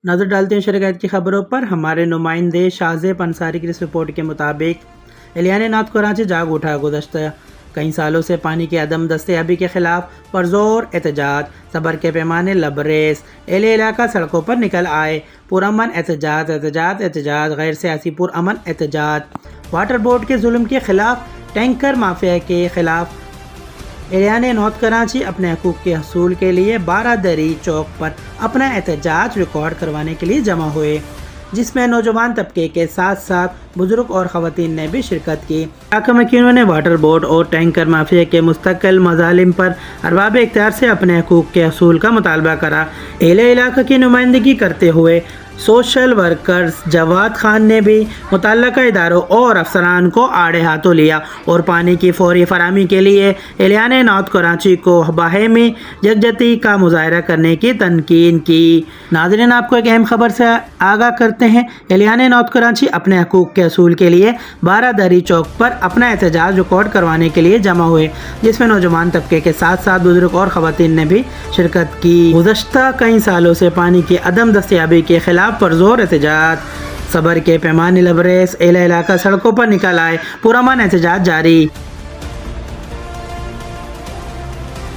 نظر ڈالتے ہیں شرکت کی خبروں پر۔ ہمارے نمائندے شاہزیب انصاری کی رپورٹ کے مطابق اہلیان نارتھ کراچی جاگ اٹھا۔ گزشتہ کئی سالوں سے پانی کی عدم دستیابی کے خلاف پرزور احتجاج، صبر کے پیمانے لبریز، اہل علاقہ سڑکوں پر نکل آئے۔ پرامن احتجاج، غیر سیاسی پرامن احتجاج۔ واٹر بورڈ کے ظلم کے خلاف، ٹینکر مافیا کے خلاف اہلیان نارتھ کراچی اپنے حقوق کے حصول کے لیے 12 دری چوک پر اپنا احتجاج ریکارڈ کروانے کے لیے جمع ہوئے، جس میں نوجوان طبقے کے ساتھ ساتھ بزرگ اور خواتین نے بھی شرکت کی۔ علاقہ مکینوں نے واٹر بورڈ اور ٹینکر مافیا کے مستقل مظالم پر ارباب اختیار سے اپنے حقوق کے حصول کا مطالبہ کرا۔ اہل علاقہ کی نمائندگی کرتے ہوئے سوشل ورکر جواد خان نے بھی متعلقہ اداروں اور افسران کو آڑے ہاتھوں لیا اور پانی کی فوری فراہمی کے لیے اہلیان نارتھ کراچی کو باہمی یکجہتی کا مظاہرہ کرنے کی تلقین کی۔ ناظرین، آپ کو ایک اہم خبر سے آگاہ کرتے ہیں۔ اہلیان نارتھ کراچی اپنے حقوق کے حصول کے لیے 12 دری چوک پر اپنا احتجاج ریکارڈ کروانے کے لیے جمع ہوئے، جس میں نوجوان طبقے کے ساتھ ساتھ بزرگ اور خواتین نے بھی شرکت کی۔ گزشتہ کئی سالوں سے پانی کی عدم دستیابی کے خلاف پرزور احتجاج، صبر کے پیمانے لبریز، اہل علاقہ سڑکوں پر نکل آئے۔ پرامن احتجاج جاری۔